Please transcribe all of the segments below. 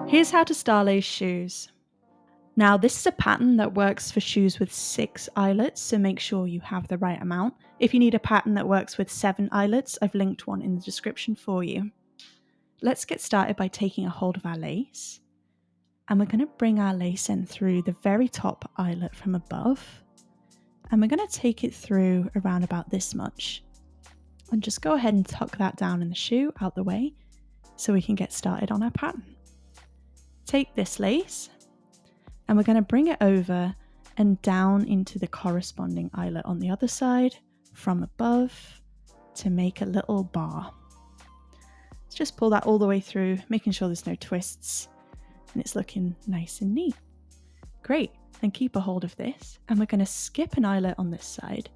Here's how to starlace shoes. Now, this is a pattern that works for shoes with 6 eyelets, so make sure you have the right amount. If you need a pattern that works with 7 eyelets, I've linked one in the description for you. Let's get started by taking a hold of our lace, and we're going to bring our lace end through the very top eyelet from above, and we're going to take it through around about this much. And just go ahead and tuck that down in the shoe out the way so we can get started on our pattern. Take this lace, and we're going to bring it over and down into the corresponding eyelet on the other side from above to make a little bar. Let's just pull that all the way through, making sure there's no twists, and it's looking nice and neat. Great, then keep a hold of this, and we're going to skip an eyelet on this side,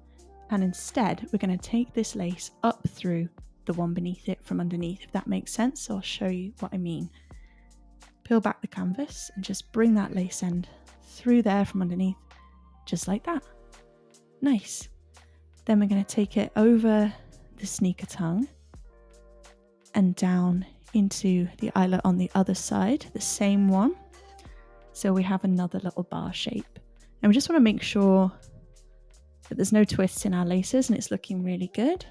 and instead we're going to take this lace up through the one beneath it from underneath, if that makes sense. So I'll show you what I mean. Peel back the canvas and just bring that lace end through there from underneath, just like that. Nice. Then we're going to take it over the sneaker tongue and down into the eyelet on the other side, the same one. So we have another little bar shape. And we just want to make sure that there's no twists in our laces and it's looking really good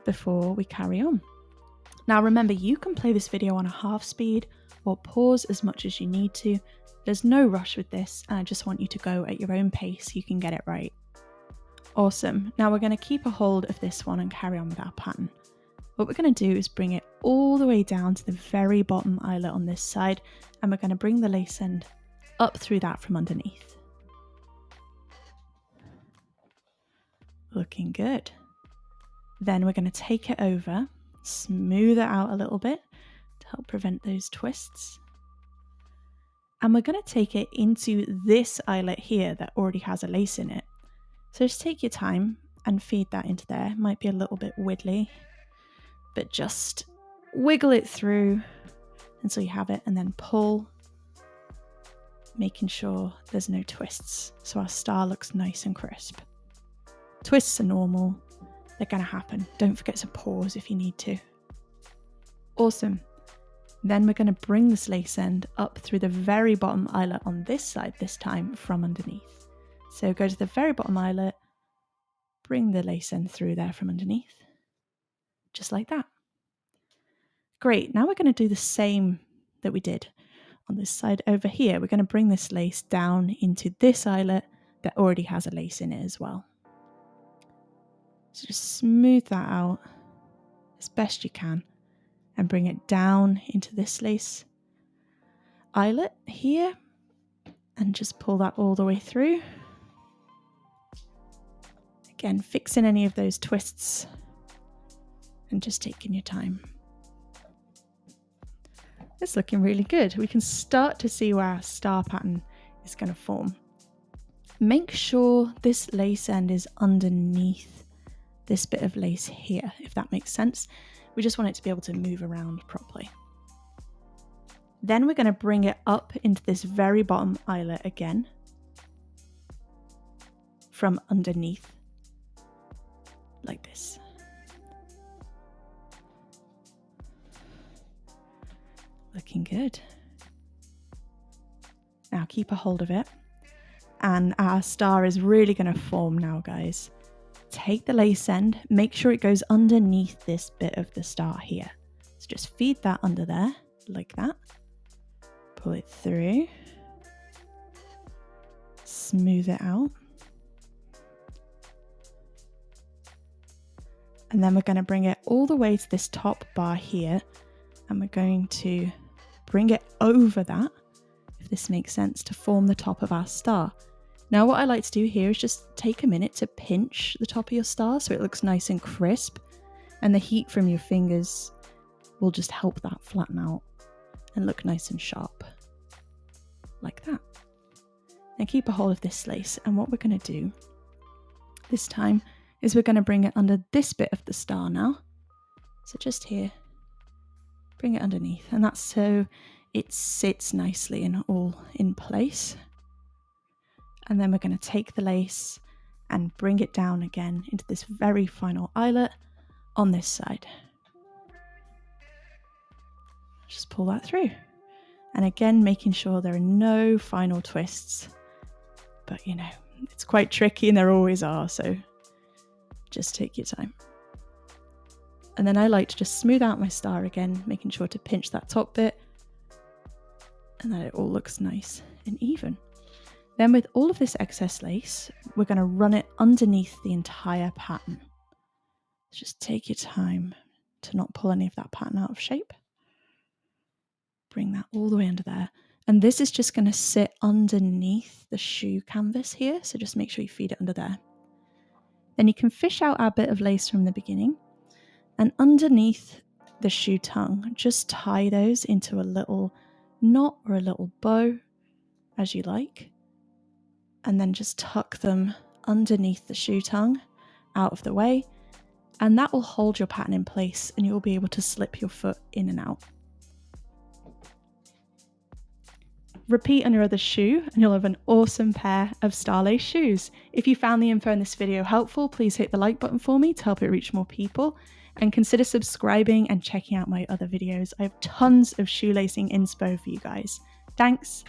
before we carry on. Now remember, you can play this video on a half speed or pause as much as you need to. There's no rush with this, and I just want you to go at your own pace. You can get it right. Awesome. Now we're going to keep a hold of this one and carry on with our pattern. What we're going to do is bring it all the way down to the very bottom eyelet on this side, and we're going to bring the lace end up through that from underneath. Looking good. Then we're going to take it over, smooth it out a little bit to help prevent those twists. And we're going to take it into this eyelet here that already has a lace in it. So just take your time and feed that into there. It might be a little bit wiggly, but just wiggle it through until you have it, and then pull, making sure there's no twists so our star looks nice and crisp. Twists are normal, they're going to happen. Don't forget to pause if you need to. Awesome. Then we're going to bring this lace end up through the very bottom eyelet on this side, this time from underneath. So go to the very bottom eyelet, bring the lace end through there from underneath, just like that. Great, now we're going to do the same that we did on this side over here. We're going to bring this lace down into this eyelet that already has a lace in it as well. So just smooth that out as best you can and bring it down into this lace eyelet here and just pull that all the way through. Again, fixing any of those twists and just taking your time. It's looking really good. We can start to see where our star pattern is going to form. Make sure this lace end is underneath this bit of lace here, if that makes sense. We just want it to be able to move around properly. Then we're going to bring it up into this very bottom eyelet again from underneath, like this. Looking good. Now keep a hold of it, and our star is really going to form now, guys. Take the lace end, make sure it goes underneath this bit of the star here. So just feed that under there, like that. Pull it through. Smooth it out. And then we're going to bring it all the way to this top bar here, and we're going to bring it over that, if this makes sense, to form the top of our star. Now what I like to do here is just take a minute to pinch the top of your star so it looks nice and crisp, and the heat from your fingers will just help that flatten out and look nice and sharp, like that. Now keep a hold of this lace, and what we're going to do this time is we're going to bring it under this bit of the star now. So just here, bring it underneath, and that's so it sits nicely and all in place. And then we're going to take the lace and bring it down again into this very final eyelet on this side. Just pull that through. And again, making sure there are no final twists. But you know, it's quite tricky and there always are, so just take your time. And then I like to just smooth out my star again, making sure to pinch that top bit and that it all looks nice and even. Then with all of this excess lace, we're going to run it underneath the entire pattern. Just take your time to not pull any of that pattern out of shape. Bring that all the way under there. And this is just going to sit underneath the shoe canvas here, so just make sure you feed it under there. Then you can fish out our bit of lace from the beginning, and underneath the shoe tongue, just tie those into a little knot or a little bow, as you like. And then just tuck them underneath the shoe tongue, out of the way, and that will hold your pattern in place and you'll be able to slip your foot in and out. Repeat on your other shoe and you'll have an awesome pair of star lace shoes. If you found the info in this video helpful, please hit the like button for me to help it reach more people, and consider subscribing and checking out my other videos. I have tons of shoelacing inspo for you guys. Thanks.